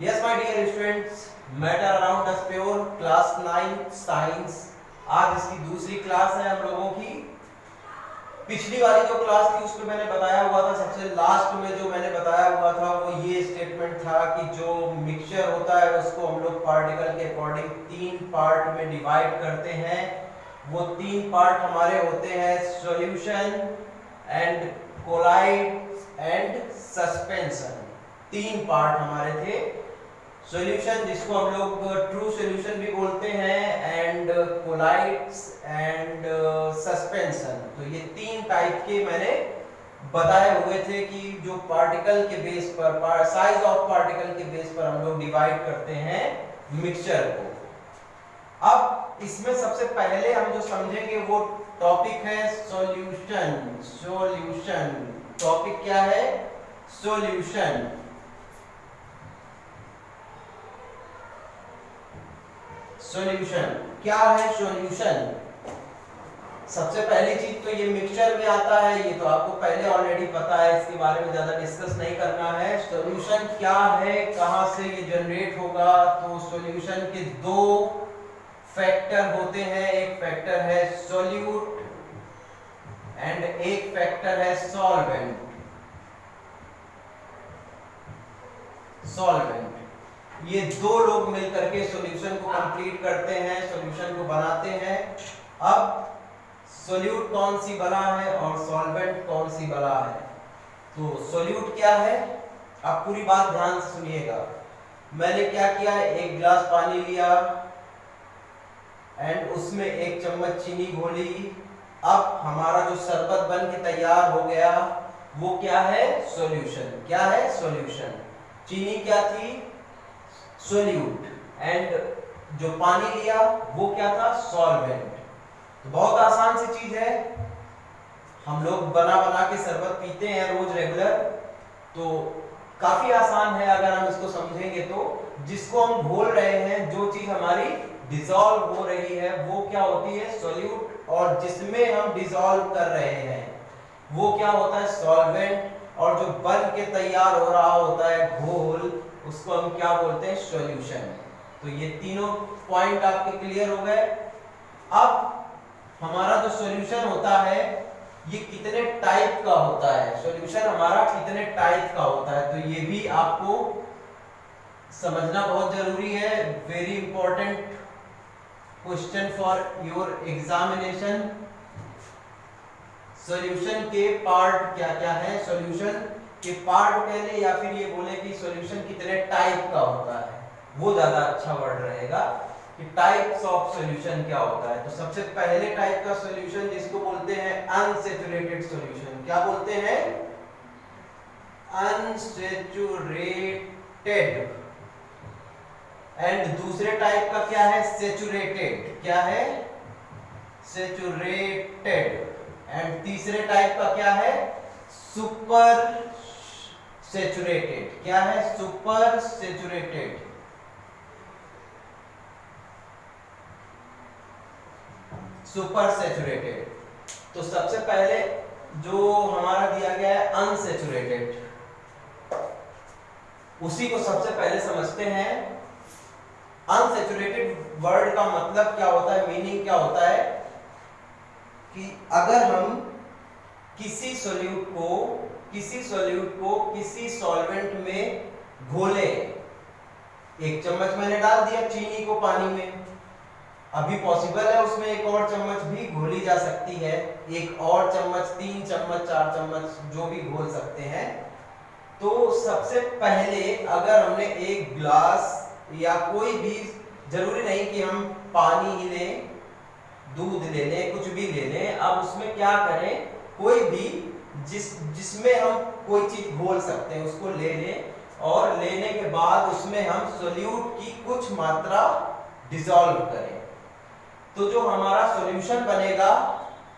Yes, my dear students, matter around us pure class 9 science. आज इसकी दूसरी class है हम लोगों की। पिछली वाली जो क्लास थी उसमें मैंने बताया हुआ था, सबसे लास्ट में जो मैंने बताया हुआ था वो ये स्टेटमेंट था कि जो मिक्सचर होता है उसको हम लोग पार्टिकल के अकॉर्डिंग तीन पार्ट में डिवाइड करते हैं। वो तीन पार्ट हमारे होते हैं solution and colloid and suspension. तीन पार्ट हमारे थे। सॉल्यूशन जिसको हम लोग ट्रू सॉल्यूशन भी बोलते हैं एंड कोलाइड्स एंड सस्पेंशन। तो ये तीन टाइप के मैंने बताए हुए थे कि जो पार्टिकल के बेस पर साइज ऑफ पार्टिकल के बेस पर हम लोग डिवाइड करते हैं मिक्सचर को। अब इसमें सबसे पहले हम जो समझेंगे वो टॉपिक है सॉल्यूशन। सॉल्यूशन टॉपिक क्या है? सॉल्यूशन। सॉल्यूशन क्या है? सॉल्यूशन सबसे पहली चीज तो ये मिक्सचर में आता है, ये तो आपको पहले ऑलरेडी पता है, इसके बारे में ज्यादा डिस्कस नहीं करना है। सॉल्यूशन क्या है, कहां से ये जनरेट होगा? तो सॉल्यूशन के दो फैक्टर होते हैं, एक फैक्टर है सॉल्यूट एंड एक फैक्टर है सॉल्वेंट। सॉल्वेंट ये दो लोग मिलकर के सॉल्यूशन को कंप्लीट करते हैं, सॉल्यूशन को बनाते हैं। अब सॉल्यूट कौन सी बना है और सॉल्वेंट कौन सी बना है? तो सॉल्यूट क्या है, आप पूरी बात ध्यान से सुनिएगा। मैंने क्या किया है, एक गिलास पानी लिया एंड उसमें एक चम्मच चीनी घोली। अब हमारा जो शरबत बन के तैयार हो गया वो क्या है? सॉल्यूशन। क्या है? सॉल्यूशन। चीनी क्या थी? सॉल्यूट एंड जो पानी लिया वो क्या था? सॉल्वेंट। तो बहुत आसान सी चीज है, हम लोग बना बना के शरबत पीते हैं रोज रेगुलर, तो काफी आसान है अगर हम इसको समझेंगे तो। जिसको हम घोल रहे हैं, जो चीज हमारी डिसॉल्व हो रही है वो क्या होती है? सॉल्यूट। और जिसमें हम डिसॉल्व कर रहे हैं वो क्या होता है? सॉल्वेंट। और जो बन के तैयार हो रहा होता है घोल, उसको हम क्या बोलते हैं? सॉल्यूशन। तो ये तीनों पॉइंट आपके क्लियर हो गए। अब हमारा जो सॉल्यूशन होता है ये कितने टाइप का होता है? सॉल्यूशन हमारा कितने टाइप का होता है? तो ये भी आपको समझना बहुत जरूरी है। Very important question for your examination. Solution के पार्ट क्या क्या है? सॉल्यूशन के पार्ट पहले, या फिर ये बोले कि सॉल्यूशन कितने टाइप का होता है, वो ज्यादा अच्छा वर्ड रहेगा कि टाइप्स ऑफ सॉल्यूशन क्या होता है। तो सबसे पहले टाइप का सॉल्यूशन जिसको बोलते हैं अनसैचुरेटेड सॉल्यूशन। क्या बोलते हैं? अनसैचुरेटेड। एंड दूसरे टाइप का क्या है? सैचुरेटेड। क्या है? सैचुरेटेड। एंड तीसरे टाइप का क्या है? Super saturated. क्या है? Super saturated. Super saturated. तो सबसे पहले जो हमारा दिया गया है अनसैचुरेटेड, उसी को सबसे पहले समझते हैं। अनसैचुरेटेड वर्ड का मतलब क्या होता है, मीनिंग क्या होता है कि अगर हम किसी सॉल्यूट को किसी सॉल्वेंट में घोले, एक चम्मच मैंने डाल दिया चीनी को पानी में, अभी पॉसिबल है उसमें एक और चम्मच भी घोली जा सकती है, एक और चम्मच, 3 चम्मच, 4 चम्मच जो भी घोल सकते हैं। तो सबसे पहले अगर हमने एक ग्लास या कोई भी, जरूरी नहीं कि हम पानी ही लें, दूध ले लें, कुछ भी ले लें, अब उसमें क्या करें, कोई भी जिसमें हम कोई चीज घोल सकते हैं उसको ले लें, और लेने के बाद उसमें हम सॉल्यूट की कुछ मात्रा डिसॉल्व करें। तो जो हमारा सॉल्यूशन बनेगा,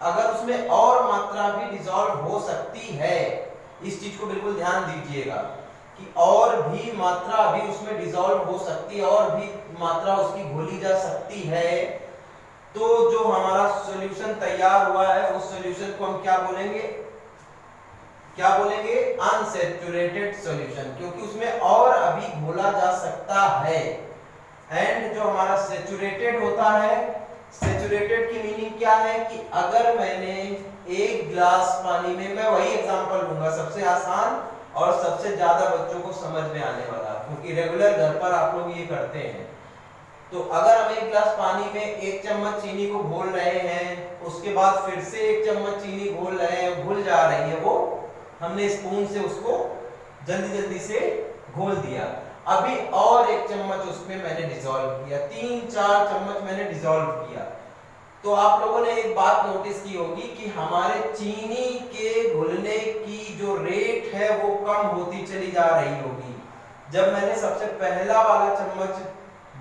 अगर उसमें और मात्रा भी डिसॉल्व हो सकती है, इस चीज को बिल्कुल ध्यान दीजिएगा कि और भी मात्रा अभी उसमें डिसॉल्व हो सकती है, और भी मात्रा उसकी घोली जा सकती है, तो जो हमारा सॉल्यूशन तैयार हुआ है उस सॉल्यूशन को हम क्या बोलेंगे? क्या बोलेंगे? अनसैचुरेटेड सॉल्यूशन, क्योंकि उसमें और अभी घोला जा सकता है। एंड जो हमारा सेचुरेटेड होता है, सेचुरेटेड की मीनिंग क्या है कि अगर मैंने एक गिलास पानी में, मैं वही एग्जांपल लूंगा सबसे आसान और सबसे ज्यादा बच्चों को समझ में आने वाला, क्योंकि रेगुलर घर पर आप लोग ये करते हैं। तो अगर हम एक गिलास पानी में 1 चम्मच चीनी को घोल रहे हैं, उसके बाद फिर से 1 चम्मच चीनी घोल रहे हैं, घुल जा रही है वो, हमने स्पून से उसको जल्दी जल्दी से घोल दिया, अभी और 1 चम्मच उसमें मैंने डिसॉल्व किया, 3-4 चम्मच मैंने डिसॉल्व किया। तो आप लोगों ने एक बात नोटिस की होगी कि हमारे चीनी के घुलने की जो रेट है वो कम होती चली जा रही होगी। जब मैंने सबसे पहला वाला चम्मच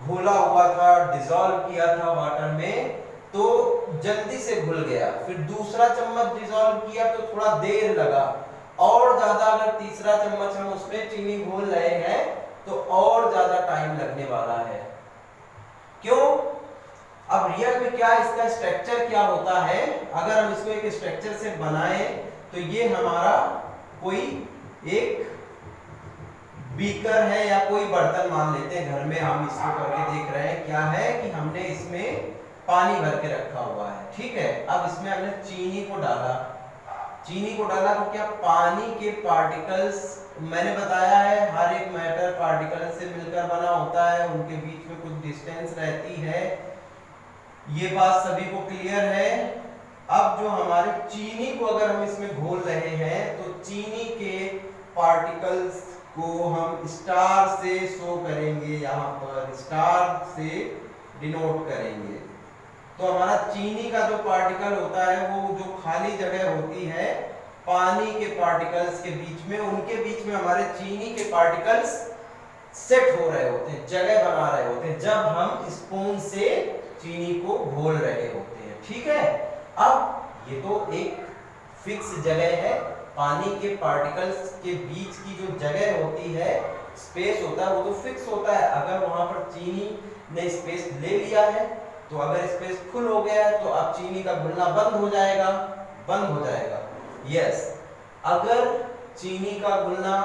घोला हुआ था, डिसॉल्व किया था वाटर में, तो जल्दी से घुल गया, फिर दूसरा चम्मच डिसॉल्व किया तो थोड़ा देर लगा, और ज्यादा अगर तीसरा चम्मच हम उसमें चीनी घोल रहे हैं तो और ज्यादा टाइम लगने वाला है। क्यों? अब रियल में क्या इसका स्ट्रक्चर क्या होता है, अगर हम इसको एक स्ट्रक्चर से बनाएं तो ये हमारा कोई एक बीकर है या कोई बर्तन मान लेते हैं, घर में हम इसको करके देख रहे हैं, क्या है कि हमने इसमें पानी भर के रखा हुआ है, ठीक है। अब इसमें हमने चीनी को डाला, चीनी को डाला तो क्या पानी के पार्टिकल्स, मैंने बताया है हर एक मैटर पार्टिकल से मिलकर बना होता है, उनके बीच में कुछ डिस्टेंस रहती है, ये बात सभी को क्लियर है। अब जो हमारे चीनी को अगर हम इसमें घोल रहे हैं तो चीनी के पार्टिकल्स को हम स्टार से शो करेंगे, यहाँ पर स्टार से डिनोट करेंगे। तो हमारा चीनी का जो पार्टिकल होता है वो जो खाली जगह होती है पानी के पार्टिकल्स के बीच में, उनके बीच में हमारे चीनी के पार्टिकल्स सेट हो रहे होते हैं, जगह बना रहे होते हैं, जब हम स्पून से चीनी को घोल रहे होते हैं, ठीक है। अब ये तो एक फिक्स जगह है, पानी के पार्टिकल्स के बीच की जो जगह होती है, स्पेस होता है, वो तो फिक्स होता है। अगर वहां पर चीनी ने स्पेस ले लिया है तो अगर स्पेस फुल हो गया है तो अब चीनी का घुलना बंद हो जाएगा, बंद हो जाएगा। यस, अगर चीनी का घुलना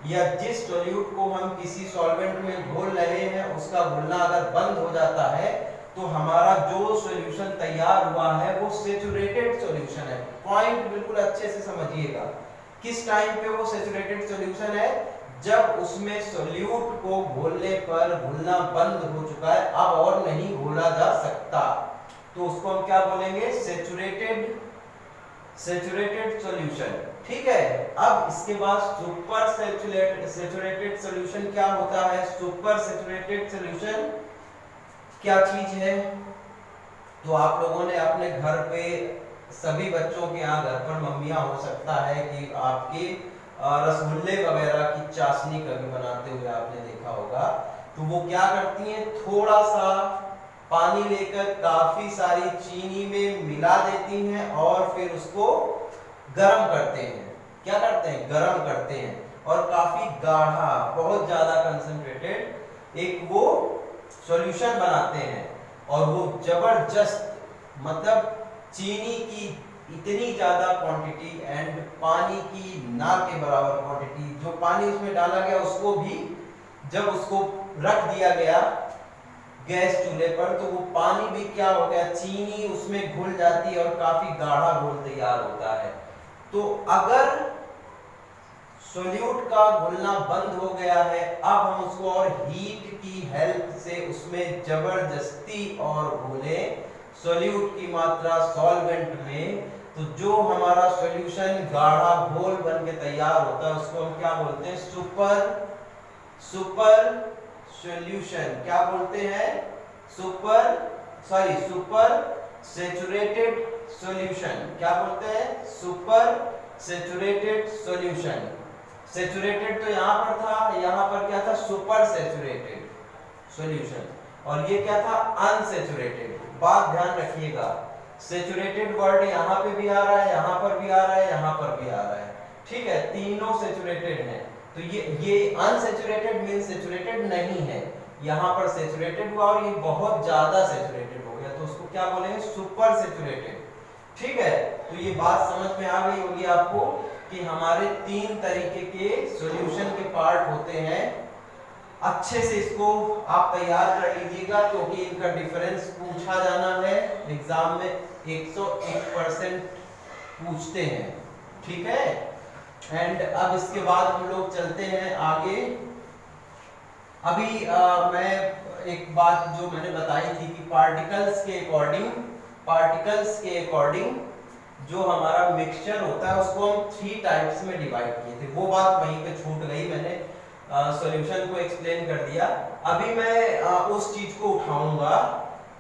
या जिस सॉल्यूट को हम किसी सॉल्वेंट में घोल रहे हैं उसका घुलना अगर बंद हो जाता है तो हमारा जो सॉल्यूशन तैयार हुआ है वो सैचुरेटेड सॉल्यूशन है। पॉइंट बिल्कुल अच्छे से समझिएगा, किस टाइम पे वो सैचुरेटेड सॉल्यूशन है, जब उसमें सॉल्यूट को घोलने पर घुलना बंद हो चुका है, अब और नहीं घोला जा सकता, तो उसको हम क्या बोलेंगे, सैचुरेटेड सॉल्यूशन, ठीक है। अब इसके बाद सुपर सैचुरेटेड सॉल्यूशन क्या होता है, सुपर सैचुरेटेड सॉल्यूशन क्या चीज है, तो आप लोगों ने अपने घर पे सभी बच्चों के यहाँ घर पर मम्मियाँ हो सकता है कि आपके रसगुल्ले वगैरह की चाशनी कभी बनाते हुए आपने देखा होगा, तो वो क्या करती हैं, थोड़ा सा पानी लेकर काफी सारी चीनी में मिला देती हैं और फिर उसको गर्म करते हैं, क्या करते हैं, गर्म करते हैं, और काफी गाढ़ा, बहुत ज्यादा कंसंट्रेटेड एक वो सॉल्यूशन बनाते हैं, और वो जबरदस्त, मतलब चीनी की इतनी ज्यादा क्वांटिटी एंड पानी की ना के बराबर क्वांटिटी, जो पानी उसमें डाला गया उसको भी जब उसको रख दिया गया गैस चूल्हे पर तो वो पानी भी क्या हो गया, चीनी उसमें घुल जाती है और काफी गाढ़ा घोल तैयार होता है। तो अगर सॉल्यूट का घुलना बंद हो गया है, अब हम उसको और हीट की हेल्प से उसमें जबरदस्ती और घोले सॉल्यूट की मात्रा सॉल्वेंट में, तो जो हमारा सॉल्यूशन गाढ़ा घोल बन के तैयार होता है उसको हम क्या बोलते हैं, सुपर सॉल्यूशन, क्या बोलते हैं, सुपर सैचुरेटेड सॉल्यूशन, क्या बोलते हैं, सुपर सैचुरेटेड सॉल्यूशन। सैचुरेटेड तो यहाँ पर था, यहाँ पर क्या था, सुपर सैचुरेटेड सॉल्यूशन, और ये क्या था, अनसैचुरेटेड। बात ध्यान रखिएगा, सैचुरेटेड वर्ड यहाँ पे भी आ रहा है, यहाँ पर भी आ रहा है, यहाँ पर भी आ रहा है, ठीक है, तीनों सैचुरेटेड हैं। तो ये अनसैचुरेटेड मीन सैचुरेटेड नहीं है, यहाँ पर सैचुरेटेड हुआ और ये बहुत ज्यादा सैचुरेटेड हो गया, तो उसको क्या बोलेंगे, सुपर सैचुरेटेड, ठीक है। तो ये बात समझ में आ गई होगी आपको कि हमारे 3 तरीके के सॉल्यूशन के पार्ट होते हैं, अच्छे से इसको आप तैयार कर लीजिएगा, क्योंकि इनका डिफरेंस पूछा जाना है एग्जाम में, 101% पूछते हैं, ठीक है। एंड अब इसके बाद हम लोग चलते हैं आगे। अभी मैं एक बात जो मैंने बताई थी कि पार्टिकल्स के अकॉर्डिंग जो हमारा मिक्सचर होता है उसको हम 3 टाइप्स में डिवाइड किए थे, वो बात वहीं पे छूट गई, मैंने सॉल्यूशन को एक्सप्लेन कर दिया। अभी मैं उस चीज को उठाऊंगा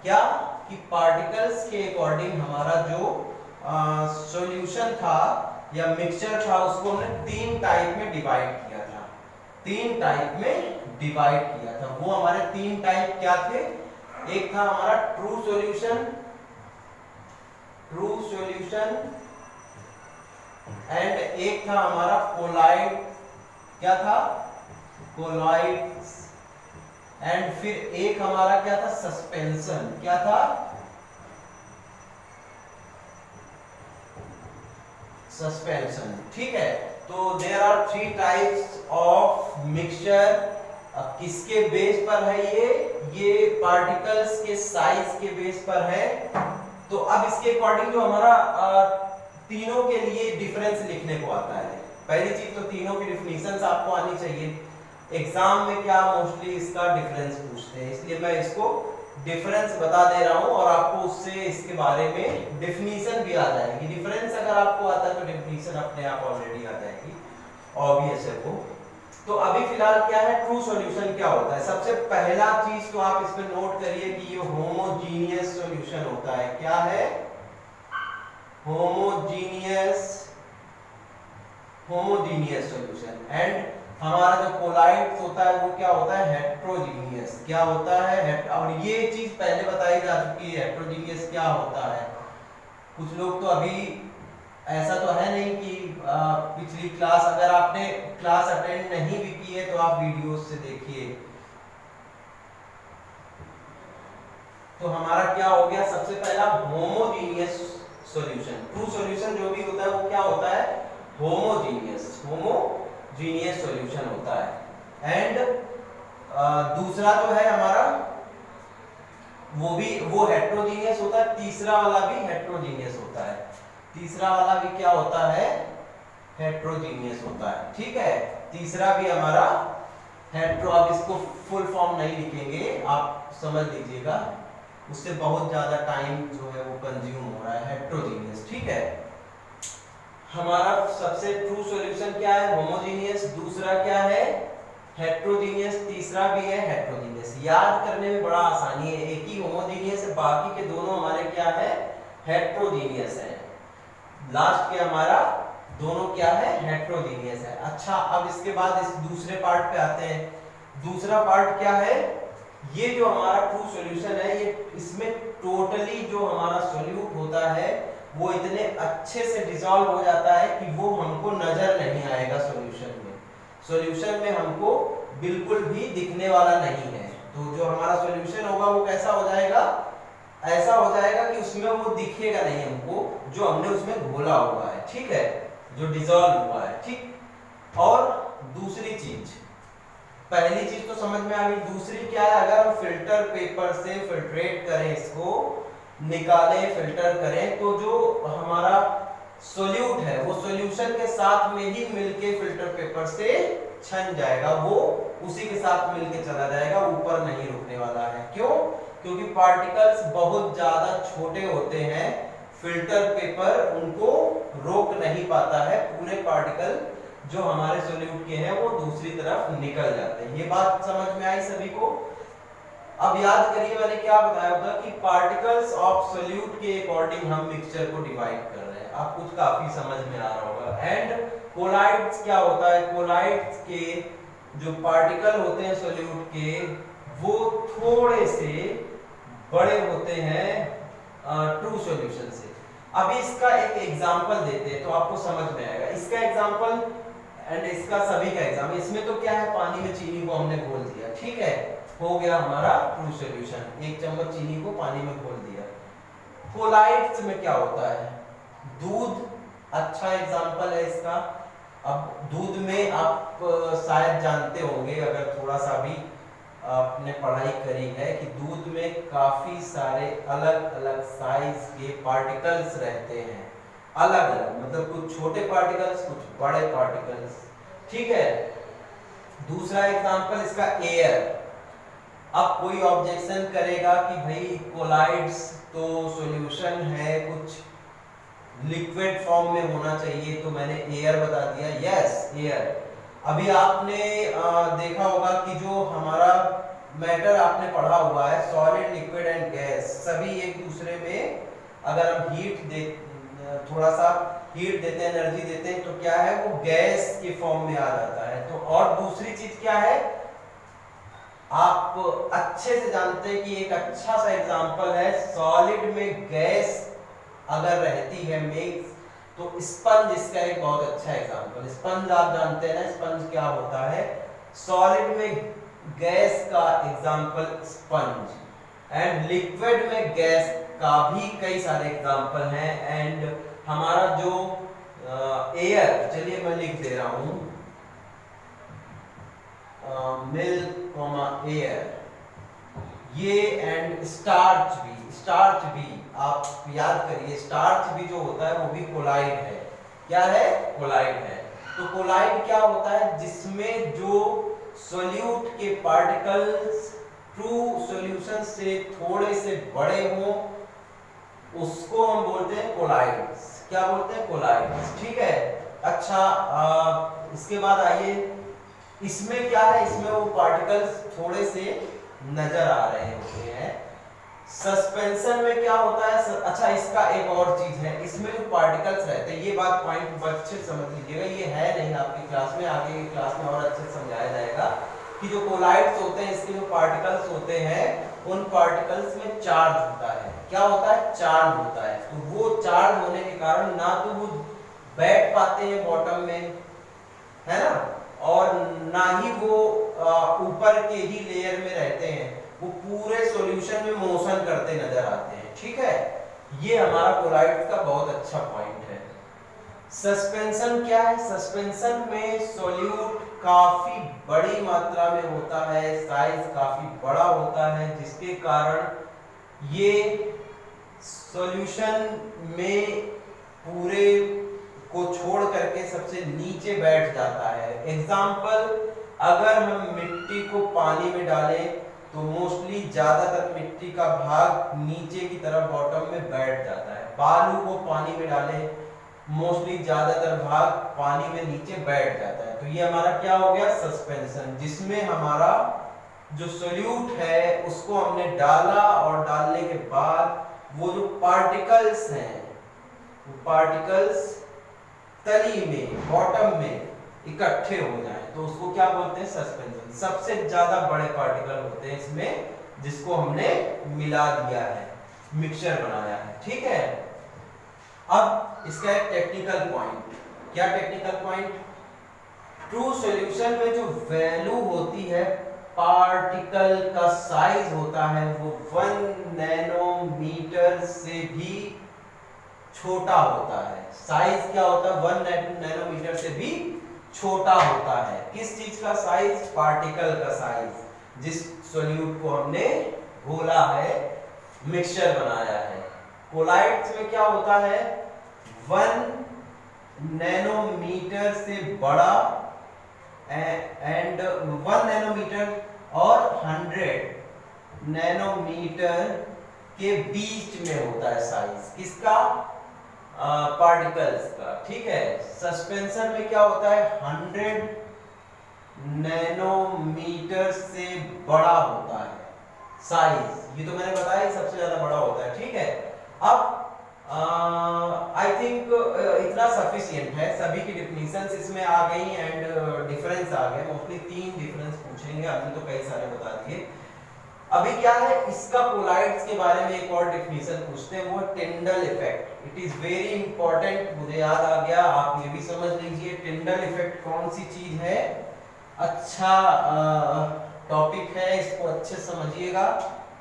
क्या कि पार्टिकल्स के अकॉर्डिंग हमारा जो सॉल्यूशन था या मिक्सचर था उसको हमने 3 टाइप में डिवाइड किया था, 3 टाइप में डिवाइड किया था। वो हमारे 3 टाइप क्या थे? एक था हमारा ट्रू सॉल्यूशन एंड एक था हमारा कोलाइड, क्या था? कोलाइड्स। एंड फिर एक हमारा क्या था? सस्पेंशन। क्या था? सस्पेंशन। ठीक है, तो there are 3 types of mixture. किसके बेस पर है ये पार्टिकल्स के साइज के बेस पर है। तो अब इसके अकॉर्डिंग जो हमारा तीनों के लिए डिफरेंस लिखने को आता है। पहली चीज तो तीनों की डिफिनीशंस आपको आनी चाहिए। एग्जाम में क्या मोस्टली इसका डिफरेंस पूछते हैं, इसलिए मैं इसको डिफरेंस बता दे रहा हूं और आपको उससे इसके बारे में डिफिनीशन भी आ जाएगी। डिफरेंस अगर आपको आता है तो डिफिनीशन अपने आप ऑलरेडी आ जाएगी, ऑब्वियस है वो। तो अभी फिलहाल क्या है, ट्रू सॉल्यूशन क्या होता है? सबसे पहला चीज तो आप इसमें नोट करिए कि ये होमोजीनियस सॉल्यूशन होता है। क्या है? Homogeneous solution. एंड हमारा जो कोलाइड्स होता है वो क्या होता है? हेट्रोजीनियस। क्या होता है? और ये चीज पहले बताई जा चुकी है, हेट्रोजीनियस क्या होता है। कुछ लोग तो अभी ऐसा तो है नहीं कि पिछली क्लास, अगर आपने क्लास अटेंड नहीं भी की है तो आप वीडियोस से देखिए। तो हमारा क्या हो गया? सबसे पहला होमोजीनियस सॉल्यूशन। ट्रू सॉल्यूशन जो भी होता है वो क्या होता है? होमोजीनियस सॉल्यूशन होता है। एंड दूसरा जो है हमारा वो हेट्रोजीनियस होता है। तीसरा वाला भी हेट्रोजीनियस होता है। तीसरा वाला भी क्या होता है? हेट्रोजीनियस होता है। ठीक है, तीसरा भी हमारा हेट्रो। अब इसको फुल फॉर्म नहीं लिखेंगे, आप समझ लीजिएगा, उससे बहुत ज्यादा टाइम जो है वो कंज्यूम हो रहा है। हेट्रोजीनियस। ठीक है, हमारा सबसे ट्रू सॉल्यूशन क्या है? होमोजीनियस। दूसरा क्या है? हेट्रोजीनियस। तीसरा भी है हेट्रोजीनियस। याद करने में बड़ा आसानी है, एक ही होमोजीनियस है, बाकी के दोनों हमारे क्या है? हेट्रोजीनियस है। लास्ट के हमारा दोनों क्या है? हेट्रोजीनियस है। अच्छा, अब इसके बाद इस दूसरे पार्ट पे आते हैं। दूसरा पार्ट क्या है? ये जो हमारा ट्रू सॉल्यूशन है, ये इसमें टोटली जो हमारा सॉल्यूट होता है वो इतने अच्छे से डिसॉल्व हो जाता है कि वो हमको नजर नहीं आएगा सॉल्यूशन में हमको बिल्कुल भी दिखने वाला नहीं है। तो जो हमारा सॉल्यूशन होगा वो कैसा हो जाएगा? ऐसा हो जाएगा कि उसमें वो दिखेगा नहीं हमको जो हमने उसमें घोला हुआ है। ठीक है, जो डिसॉल्व हुआ है। ठीक। और दूसरी चीज, पहली चीज तो समझ में आ गई। दूसरी क्या है? अगर हम फिल्टर पेपर से फिल्ट्रेट करें, इसको निकालें, फिल्टर करें, तो जो हमारा सॉल्यूट है वो सॉल्यूशन के साथ में ही मिलके फिल्टर पेपर से छन जाएगा, वो उसी के साथ मिलके चला जाएगा, ऊपर नहीं रुकने वाला है। क्यों? क्योंकि पार्टिकल्स बहुत ज्यादा छोटे होते हैं, फिल्टर पेपर उनको रोक नहीं पाता है, पूरे पार्टिकल जो हमारे सॉल्यूट के हैं वो दूसरी तरफ निकल जाते हैं। ये बात समझ में आई सभी को? अब याद करिए मैंने क्या बताया होगा कि पार्टिकल्स ऑफ सॉल्यूट के अकॉर्डिंग हम मिक्सचर को डिवाइड कर रहे हैं। आप कुछ काफी समझ में आ रहा होगा। एंड कोलाइड्स क्या होता है? कोलाइड्स के जो पार्टिकल होते हैं सॉल्यूट के, वो थोड़े से बड़े होते हैं ट्रू सॉल्यूशन से। अब इसका एक एग्जांपल देते हैं तो आपको समझ में आएगा। इसका एग्जांपल एंड इसका सभी का एग्जांपल। इसमें तो क्या है, पानी में चीनी को हमने घोल दिया। ठीक है, हो गया हमारा ट्रू सॉल्यूशन। 1 चम्मच चीनी को पानी में घोल दिया। कोलाइड्स में क्या होता है? दूध अच्छा एग्जांपल है इसका। अब दूध में आप शायद जानते होंगे, अगर थोड़ा सा भी आपने पढ़ाई करी है, कि दूध में काफी सारे अलग अलग साइज के पार्टिकल्स रहते हैं, अलग अलग, मतलब कुछ छोटे पार्टिकल्स, कुछ बड़े पार्टिकल्स, ठीक है। दूसरा एग्जांपल इसका एयर। अब कोई ऑब्जेक्शन करेगा कि भाई कोलाइड्स तो सॉल्यूशन है, कुछ लिक्विड फॉर्म में होना चाहिए, तो मैंने एयर बता दिया। Yes, air. अभी आपने देखा होगा कि जो हमारा मैटर आपने पढ़ा हुआ है, सॉलिड, लिक्विड एंड गैस, सभी एक दूसरे में अगर हम हीट दे, थोड़ा सा हीट देते हैं, एनर्जी देते हैं, तो क्या है, वो गैस के फॉर्म में आ जाता है। तो और दूसरी चीज क्या है, आप अच्छे से जानते हैं कि एक अच्छा सा एग्जांपल है, सॉलिड में गैस अगर रहती है मिक्स, तो स्पंज इसका एक बहुत अच्छा एग्जांपल। स्पंज आप जानते हैं ना, स्पंज क्या होता है, सॉलिड में गैस का एग्जांपल स्पंज, एंड लिक्विड में गैस का भी कई सारे एग्जांपल हैं। एंड हमारा जो एयर, चलिए मैं लिख दे रहा हूं, मिल्क कॉमा एयर, ये, एंड स्टार्च भी आप याद करिए, स्टार्च भी जो होता है वो भी कोलाइड है। क्या है, कोलाइड है। तो कोलाइड क्या होता है, जिसमें जो सॉल्यूट के पार्टिकल्स ट्रू सॉल्यूशन से थोड़े से बड़े हों, उसको हम बोलते हैं कोलाइड्स। क्या बोलते हैं, कोलाइड्स, ठीक है। अच्छा, इसके बाद आइए, इसमें क्या है, इसमें वो पार्टिकल्स थोड़े से नजर आ रहे होते हैं। सस्पेंशन में क्या होता है, अच्छा इसका एक और चीज है, इसमें जो पार्टिकल्स रहते हैं, ये बात पॉइंट अच्छे समझ लीजिएगा, ये है नहीं आपकी क्लास में, आगे की क्लास में और अच्छे से समझाया जाएगा कि जो कोलाइड्स होते हैं, इसके जो पार्टिकल्स होते हैं, उन पार्टिकल्स में चार्ज होता है। क्या होता है, चार्ज होता है। तो वो चार्ज होने के कारण ना तो वो बैठ पाते हैं बॉटम में, है ना, और ना ही वो ऊपर के ही लेयर में रहते हैं, वो पूरे सॉल्यूशन में मोशन करते नजर आते हैं, ठीक है। ये हमारा कोलाइड्स का बहुत अच्छा पॉइंट है। सस्पेंशन क्या है, सस्पेंशन में सॉल्यूट काफी बड़ी मात्रा में होता है, साइज काफी बड़ा होता है, जिसके कारण ये सॉल्यूशन में पूरे को छोड़ करके सबसे नीचे बैठ जाता है। एग्जाम्पल, अगर हम मिट्टी को पानी में डालें तो मोस्टली ज्यादातर मिट्टी का भाग नीचे की तरफ बॉटम में बैठ जाता है। बालू को पानी में डालें, मोस्टली ज्यादातर भाग पानी में नीचे बैठ जाता है। तो ये हमारा क्या हो गया, सस्पेंशन, जिसमें हमारा जो सॉल्यूट है उसको हमने डाला, और डालने के बाद वो जो पार्टिकल्स हैं, वो पार्टिकल्स तली में, बॉटम में इकट्ठे हो जाएं, तो उसको क्या बोलते हैं, सस्पेंशन। सबसे ज्यादा बड़े पार्टिकल होते हैं इसमें, जिसको हमने मिला दिया है, मिक्सचर बनाया है, ठीक है। अब इसका एक टेक्निकल पॉइंट, क्या टेक्निकल पॉइंट, ट्रू सॉल्यूशन में जो वैल्यू होती है, पार्टिकल का साइज होता है, वो 1 नैनोमीटर से भी छोटा होता है। साइज क्या होता है, 1 नैनोमीटर से भी छोटा होता है। किस चीज का साइज, पार्टिकल का साइज, जिस सॉल्यूट को हमने घोला है, मिक्सचर बनाया है। कोलाइड्स में क्या होता है, 1 नैनोमीटर से बड़ा, एंड 1 नैनोमीटर और 100 नैनोमीटर के बीच में होता है साइज, किसका, पार्टिकल्स का, ठीक है। सस्पेंशन में क्या होता है, 100 नैनोमीटर से बड़ा होता है साइज, ये तो मैंने बताया सबसे ज्यादा बड़ा होता है, ठीक है। अब आई थिंक इतना सफिशिएंट है, सभी की डिफिनीशंस इसमें आ गई, एंड डिफरेंस आ गए, मोस्टली 3 डिफरेंस पूछेंगे, अभी तो कई सारे बता दिए। अभी क्या है, इसका कोलाइड्स के बारे में एक और डिफिनीशन पूछते हैं, वो Tyndall effect. It is very important, मुझे याद आ गया, आप ये भी समझ लीजिए, टिंडल इफेक्ट कौन सी चीज है, अच्छा टॉपिक है, इसको अच्छे से समझिएगा।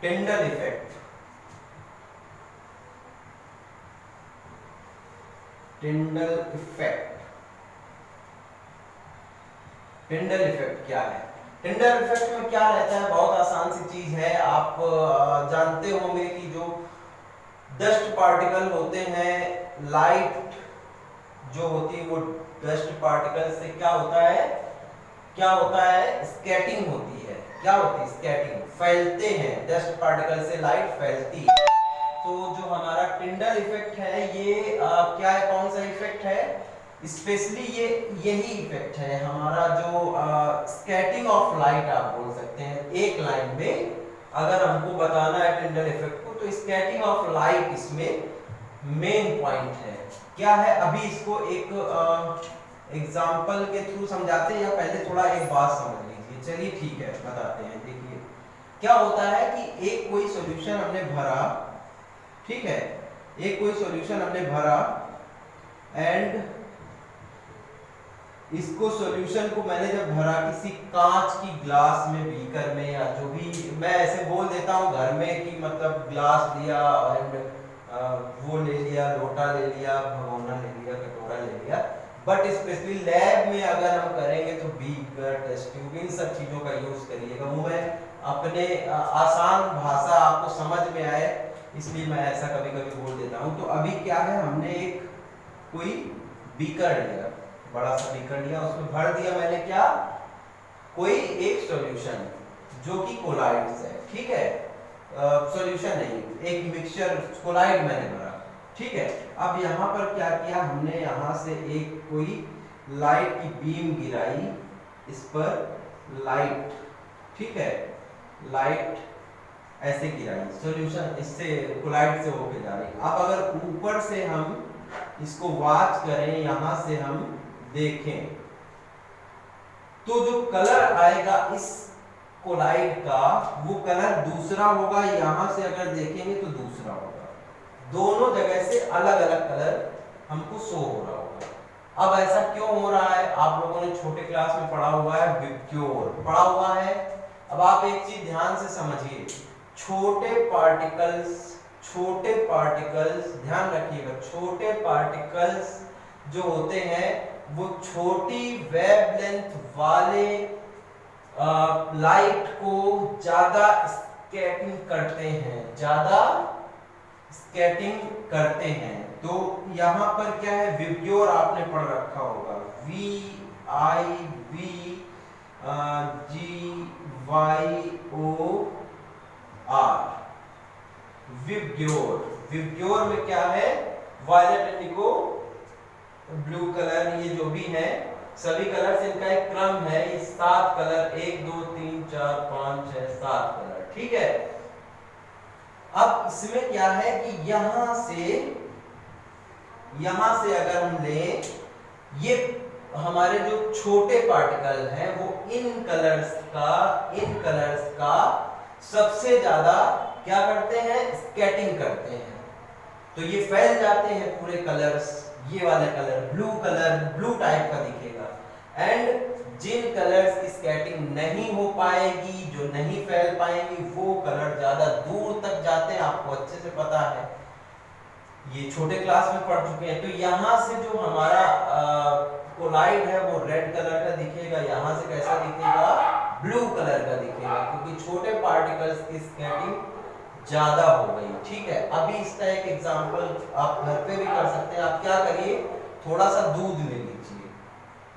Tyndall effect, Tyndall effect Tyndall effect क्या है? टिंडल इफेक्ट में क्या रहता है? बहुत आसान सी चीज है। आप जानते होंगे कि जो डस्ट पार्टिकल होते हैं, लाइट जो होती है वो डस्ट पार्टिकल से क्या होता है, क्या होता है, स्कैटिंग होती है। क्या होती है? स्कैटिंग, फैलते हैं। डस्ट पार्टिकल से लाइट फैलती है। तो जो हमारा टिंडल इफेक्ट है ये क्या है, कौन सा इफेक्ट है? स्पेशली ये यही इफेक्ट है हमारा जो स्कैटिंग ऑफ लाइट आप बोल सकते हैं। एक लाइन में अगर हमको बताना है टिंडल इफेक्ट को तो स्कैटिंग ऑफ लाइट इसमें मेन पॉइंट है। क्या है? अभी इसको एक एग्जाम्पल के थ्रू समझाते हैं या पहले थोड़ा एक बात समझ लीजिए। चलिए ठीक है, बताते हैं। देखिए क्या होता है कि एक कोई सॉल्यूशन हमने भरा, ठीक है, एक कोई सॉल्यूशन हमने भरा एंड इसको सॉल्यूशन को मैंने जब भरा किसी कांच की ग्लास में, बीकर में, या जो भी, मैं ऐसे बोल देता हूँ घर में कि मतलब ग्लास लिया एंड वो ले लिया, लोटा ले लिया, भगोना ले लिया, कटोरा ले लिया। बट स्पेशली लैब में अगर हम करेंगे तो बीकर, टेस्ट ट्यूब, इन सब चीजों का यूज करिएगा। वो मैं अपने आसान भाषा आपको समझ में आए इसलिए मैं ऐसा कभी कभी बोल देता हूँ। तो अभी क्या है, हमने एक कोई बीकर लिया, बड़ा सा बीकर लिया, उसमें भर दिया मैंने क्या, कोई एक सॉल्यूशन जो कि कोलाइड्स है, ठीक है, सॉल्यूशन नहीं, एक मिक्सचर कोलाइड मैंने भरा, ठीक है। अब यहाँ पर क्या किया हमने, यहाँ से एक कोई लाइट की बीम गिराई, इस पर लाइट, ठीक है, लाइट ऐसे गिराई, सॉल्यूशन इससे कोलाइड से होके जा रही। अब अगर ऊपर से हम इसको वॉच करें, यहां से हम देखें तो जो कलर आएगा इस कोलाइड का वो कलर दूसरा होगा। यहां से अगर देखेंगे तो दूसरा होगा, दोनों जगह से अलग अलग कलर हमको शो हो रहा होगा। अब ऐसा क्यों हो रहा है? आप लोगों ने छोटे क्लास में पढ़ा हुआ है, विबग्योर पढ़ा हुआ है। अब आप एक चीज ध्यान से समझिए, छोटे पार्टिकल्स ध्यान रखिएगा, छोटे पार्टिकल्स जो होते हैं वो छोटी वेवलेंथ वाले लाइट को ज्यादा स्कैटिंग करते हैं, तो यहाँ पर क्या है, विबग्योर आपने पढ़ रखा होगा, VIBGYOR, विबग्योर में क्या है, वायलेट, इंडिगो, ब्लू कलर, ये जो भी है सभी कलर से इनका एक क्रम है, ये 7 कलर, 1 2 3 4 5 6 7 कलर, ठीक है। अब इसमें क्या है कि यहां से अगर हम लें, ये हमारे जो छोटे पार्टिकल हैं वो इन कलर्स का सबसे ज्यादा क्या करते हैं, स्कैटिंग करते हैं। तो ये फैल जाते हैं पूरे कलर्स, ये वाले कलर ब्लू टाइप का दिखेगा। एंड जिन कलर्स की स्कैटिंग नहीं हो पाएगी, जो नहीं फैल पाएंगी, वो कलर ज्यादा दूर तक जाते हैं, आपको अच्छे से पता है, ये छोटे क्लास में पढ़ चुके हैं। तो यहाँ से जो हमारा कोलाइड है वो रेड कलर का दिखेगा, यहाँ से कैसा दिखेगा, ब्लू कलर का दिखेगा, क्योंकि छोटे पार्टिकल्स की स्कैटिंग ज्यादा हो गई, ठीक है। अभी इसका एक एग्जांपल आप घर पे भी कर सकते हैं। आप क्या करिए, थोड़ा सा दूध ले लीजिए,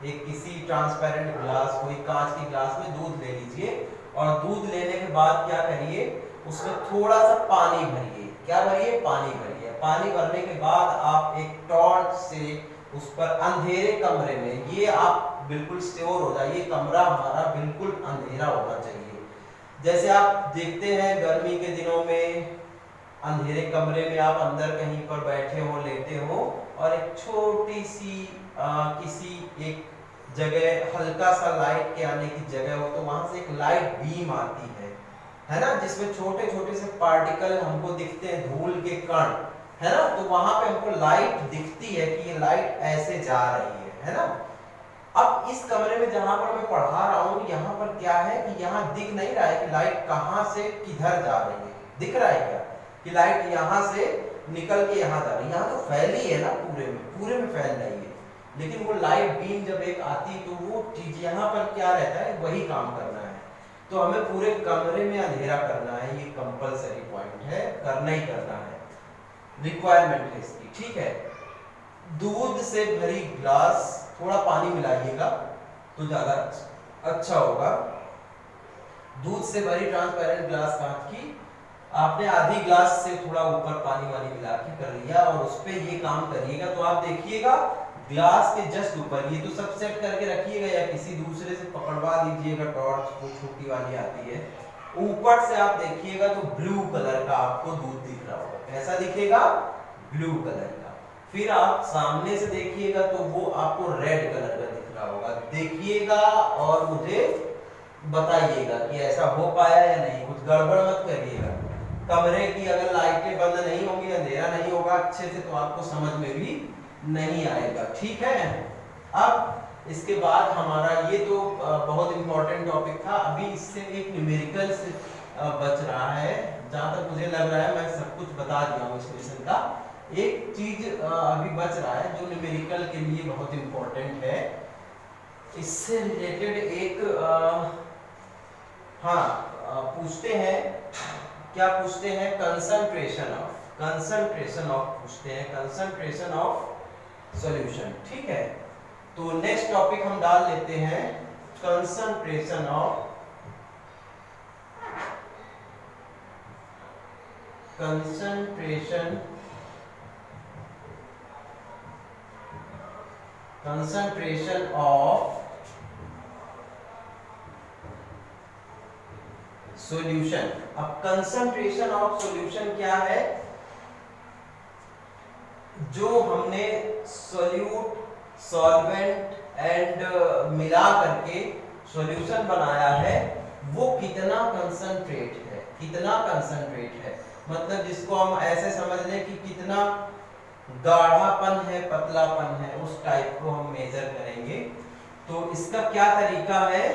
एक किसी ट्रांसपेरेंट ग्लास, कोई कांच की ग्लास में दूध ले लीजिए, और दूध लेने के बाद क्या करिए, उसमें थोड़ा सा पानी भरिए। क्या भरिए? पानी भरिए। पानी भरने के बाद आप एक टॉर्च से उस पर अंधेरे कमरे में, ये आप बिल्कुल श्योर हो जाइए कमरा हमारा बिल्कुल अंधेरा होना चाहिए। जैसे आप देखते हैं गर्मी के दिनों में अंधेरे कमरे में आप अंदर कहीं पर बैठे हो, लेटे हो, और एक छोटी सी किसी एक जगह हल्का सा लाइट के आने की जगह हो, तो वहां से एक लाइट बीम आती है ना, जिसमें छोटे छोटे से पार्टिकल हमको दिखते हैं, धूल के कण, है ना। तो वहां पे हमको लाइट दिखती है कि ये लाइट ऐसे जा रही है ना। अब इस कमरे में जहां पर मैं पढ़ा रहा हूं, यहाँ पर क्या है कि यहाँ दिख नहीं रहा है कि लाइट कहां से किधर जा रही है। दिख रहा है क्या कि लाइट यहाँ से निकल के यहाँ जा रही है? यहाँ तो फैली है ना, पूरे में फैल रही है। लेकिन वो लाइट बीम जब एक आती है तो वो चीज यहाँ पर क्या रहता है, वही काम करना है। तो हमें पूरे कमरे में अंधेरा करना है, ये कंपलसरी पॉइंट है, करना ही करना है, रिक्वायरमेंट है इसकी, ठीक है। दूध से भरी ग्लास, थोड़ा पानी मिलाइएगा तो ज्यादा अच्छा होगा। दूध से भरी ट्रांसपेरेंट ग्लास कांच की, आपने आधी ग्लास से थोड़ा ऊपर पानी वानी मिला के कर लिया और उस पे ये काम करिएगा तो आप देखिएगा ग्लास के जस्ट ऊपर, ये तो सब सेट करके रखिएगा या किसी दूसरे से पकड़वा दीजिएगा, टॉर्च वो छोटी वाली आती है, ऊपर से आप देखिएगा तो ब्लू कलर का आपको दूध दिख रहा होगा। कैसा दिखेगा? ब्लू कलर का। फिर आप सामने से देखिएगा तो वो आपको रेड कलर का दिख रहा होगा। देखिएगा और मुझे बताइएगा कि ऐसा हो पाया या नहीं, कुछ गड़बड़ मत करिएगा। कमरे की अगर लाइटें बंद नहीं होंगी, अंधेरा नहीं होगा अच्छे से, तो आपको समझ में भी नहीं आएगा, ठीक है। अब इसके बाद हमारा ये तो बहुत इंपॉर्टेंट टॉपिक था। अभी इससे एक न्यूमेरिकल से बच रहा है, जहां तक मुझे लग रहा है मैं सब कुछ बता दिया हूँ इस क्वेश्चन का। एक चीज अभी बच रहा है जो न्यूमेरिकल के लिए बहुत इंपॉर्टेंट है। इससे रिलेटेड एक पूछते हैं, क्या पूछते हैं? कंसंट्रेशन ऑफ पूछते हैं, कंसंट्रेशन ऑफ सॉल्यूशन, ठीक है। तो नेक्स्ट टॉपिक हम डाल लेते हैं कंसंट्रेशन ऑफ सॉल्यूशन। अब कंसंट्रेशन ऑफ सॉल्यूशन क्या है? जो हमने सॉल्यूट, सॉल्वेंट एंड मिला करके सॉल्यूशन बनाया है वो कितना कंसंट्रेट है, मतलब जिसको हम ऐसे समझ लें कि कितना गाढ़ापन है, पतलापन है, उस टाइप को हम मेजर करेंगे। तो इसका क्या तरीका है?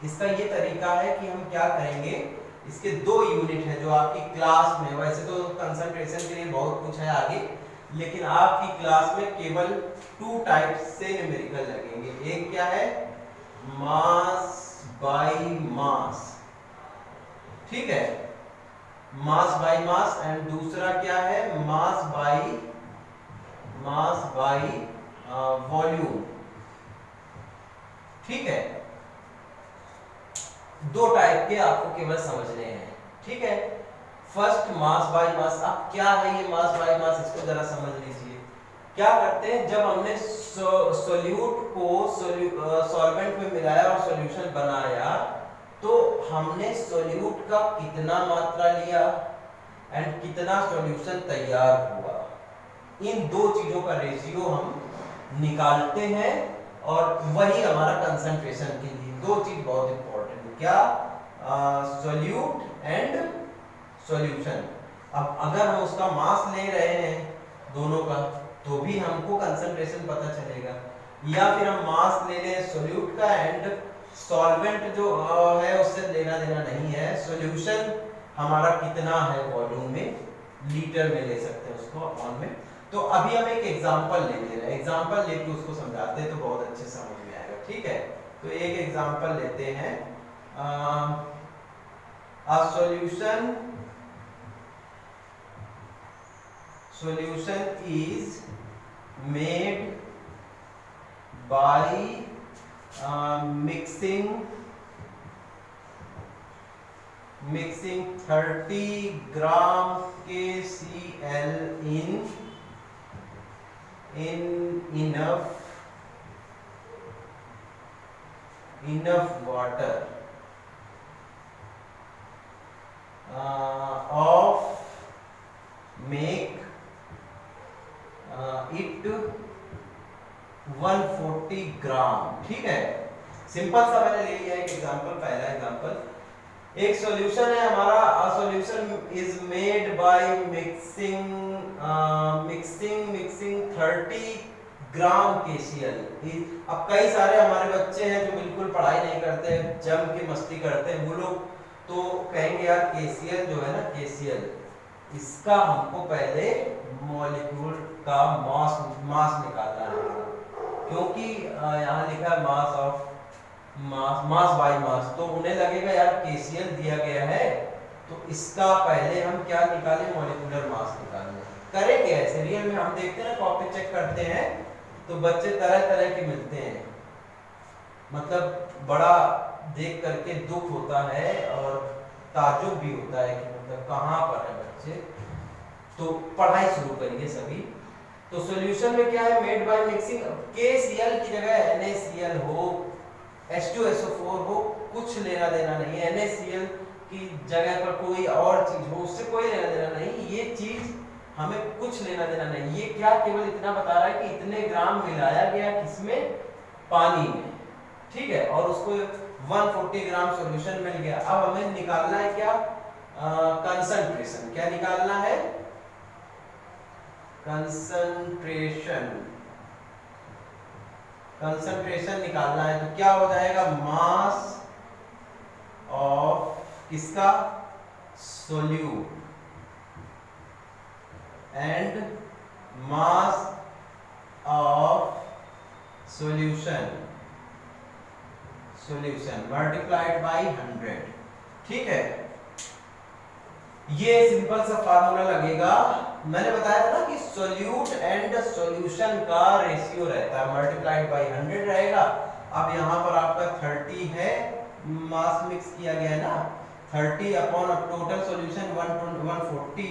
इसका ये तरीका है कि हम क्या करेंगे, इसके दो यूनिट है जो आपकी क्लास में, वैसे तो कंसंट्रेशन के लिए बहुत कुछ है आगे, लेकिन आपकी क्लास में केवल 2 टाइप से न्यूमेरिकल लगेंगे। एक क्या है? मास बाय मास, ठीक है, मास बाय मास। एंड दूसरा क्या है? मास बाय वॉल्यूम, ठीक है। 2 टाइप के आपको केवल समझने हैं, ठीक है। First mass by mass. अब क्या है ये मास बाय मास, इसको जरा समझ लीजिए। क्या करते हैं, जब हमने सॉल्यूट को सॉल्वेंट में मिलाया और सॉल्यूशन बनाया तो हमने सॉल्यूट का कितना मात्रा लिया एंड कितना सॉल्यूशन तैयार हुआ, इन 2 चीजों का रेशियो हम निकालते हैं और वही हमारा कंसंट्रेशन के लिए 2 चीज बहुत इंपॉर्टेंट है। क्या? Solute and solution. अब अगर हम उसका मास ले रहे हैं दोनों का तो भी हमको कंसंट्रेशन पता चलेगा, या फिर हम मास ले लें सॉल्यूट का एंड सॉल्वेंट जो है उससे लेना देना नहीं है, सॉल्यूशन हमारा कितना है वॉल्यूम में, लीटर में ले सकते हैं उसको अपॉन में। तो अभी हम एक एग्जांपल ले रहे हैं, एग्जांपल लेके उसको समझाते हैं तो बहुत अच्छे समझ में आएगा, ठीक है। तो एक एग्जांपल लेते हैं, solution is made by mixing 30 gram KCl in enough water of make it 140 ग्राम, ठीक है। सिंपल सा मैंने ले लिया एक एग्जांपल, पहला एग्जांपल। एक सॉल्यूशन है हमारा, solution is made by mixing 30 gram KCl। अब कई सारे हमारे बच्चे हैं जो बिल्कुल पढ़ाई नहीं करते, जम के मस्ती करते हैं, वो लोग तो कहेंगे यार KCl जो है ना, KCl इसका हमको पहले मॉलिक्यूल का मास निकालना है, क्योंकि यहाँ लिखा है mass of mass by mass, तो उन्हें लगेगा यार केसीएल दिया गया है तो इसका पहले हम क्या निकालें, मॉलिक्यूलर मास निकालें। करेंगे ऐसे, रियल में हम देखते हैं ना, कॉपी चेक करते हैं तो बच्चे तरह तरह के मिलते हैं, मतलब बड़ा देख करके दुख होता है और ताज्जुब भी होता है कि मतलब कहाँ पर है बच्चे। तो पढ़ाई शुरू करिए सभी। तो सॉल्यूशन में क्या है, मेड बाय मिक्सिंग, KCl की जगह NaCl हो, H2SO4 हो, कुछ लेना देना नहीं है। NaCl की जगह पर कोई और चीज हो, उससे कोई लेना देना नहीं, ये चीज हमें कुछ लेना देना नहीं। ये क्या केवल इतना बता रहा है कि इतने ग्राम मिलाया गया किसमें, पानी में, ठीक है, और उसको 140 ग्राम सॉल्यूशन मिल गया। अब हमें निकालना है क्या, कंसंट्रेशन। क्या निकालना है, कंसंट्रेशन। कंसंट्रेशन निकालना है तो क्या हो जाएगा, मास ऑफ किसका, solute and mass of solution multiplied by 100, ठीक है। ये सिंपल सा फार्मूला लगेगा। मैंने बताया था ना कि सोल्यूट एंड सॉल्यूशन का रेशियो रहता है, मल्टीप्लाइड बाय 100 रहेगा। अब यहाँ पर आपका 30 है, मास मिक्स किया गया है ना, 30 अपॉन टोटल सॉल्यूशन 140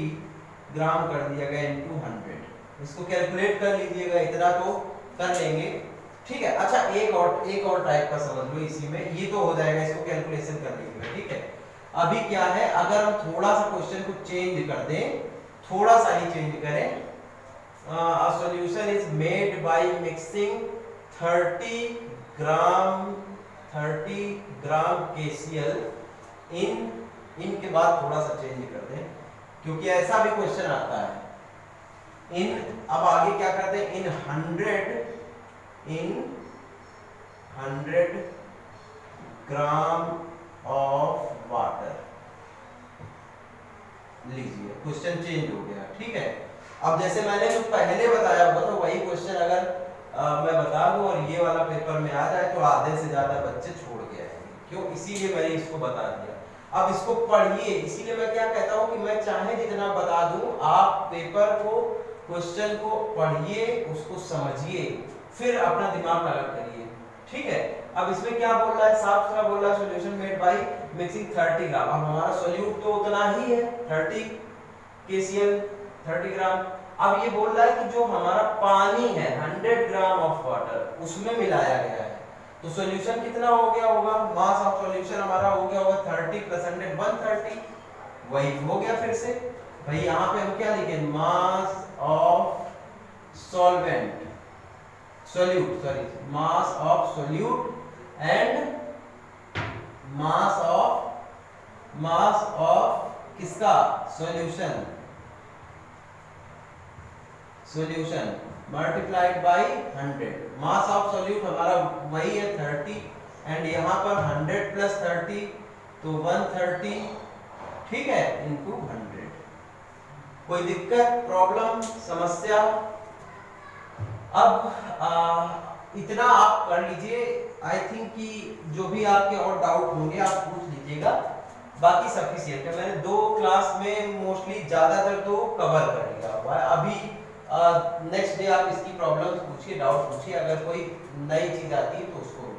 ग्राम कर दिया गया इनटू 100। इसको कैलकुलेट कर लीजिएगा, इतना तो कर लेंगे, ठीक है। अच्छा एक और टाइप का समझ लो इसी में, ये तो हो जाएगा, इसको कैलकुलेशन कर लीजिएगा, ठीक है। अभी क्या है, अगर हम थोड़ा सा क्वेश्चन को चेंज कर दें, थोड़ा सा ही चेंज करें, a solution is made by mixing 30 gram KCl इनके बाद थोड़ा सा चेंज कर दें, क्योंकि ऐसा भी क्वेश्चन आता है। अब आगे क्या करते हैं, इन 100 ग्राम ऑफ वाटर, लीजिए क्वेश्चन चेंज हो गया, ठीक है। अब जैसे मैंने जो पहले बताया हुआ था वही क्वेश्चन अगर मैं बता दूं और ये वाला पेपर में आ जाए तो आधे से ज्यादा बच्चे छोड़ के आएंगे, क्यों, इसीलिए मैंने इसको बता दिया। अब इसको पढ़िए, इसीलिए मैं क्या कहता हूं कि मैं चाहे जितना बता दूं, आप पेपर को, क्वेश्चन को पढ़िए, उसको समझिए, फिर अपना दिमाग लगा करिए, ठीक है। अब इसमें क्या बोल रहा है, साफ साफ बोल रहा है सॉल्यूशन मेड बाय मिक्सिंग 30 ग्राम। अब हमारा सॉल्यूट तो उतना ही है, 30 KCl 30 ग्राम। अब ये बोल रहा है कि जो हमारा पानी है 100 ग्राम ऑफ वाटर, उसमें मिलाया गया है, तो सॉल्यूशन कितना हो गया होगा, मास ऑफ सॉल्यूशन हमारा हो गया होगा 30 + 100 130, वही हो गया। फिर से भाई यहाँ पे हम क्या लिखे, mass of solvent, solute, sorry, mass of solute and mass of किसका, solution multiplied by 100। Mass of solute हमारा वही है 30 एंड यहाँ पर 100 + 30 तो 130, ठीक है, इनटू 100। कोई दिक्कत, प्रॉब्लम, समस्या? अब इतना आप कर लीजिए। आई थिंक कि जो भी आपके और डाउट होंगे आप पूछ लीजिएगा, बाकी सफिशिएंट है। मैंने 2 क्लास में मोस्टली ज्यादातर तो कवर कर लिया हुआ है। अभी नेक्स्ट डे आप इसकी प्रॉब्लम पूछिए, डाउट पूछिए, अगर कोई नई चीज आती है तो उसको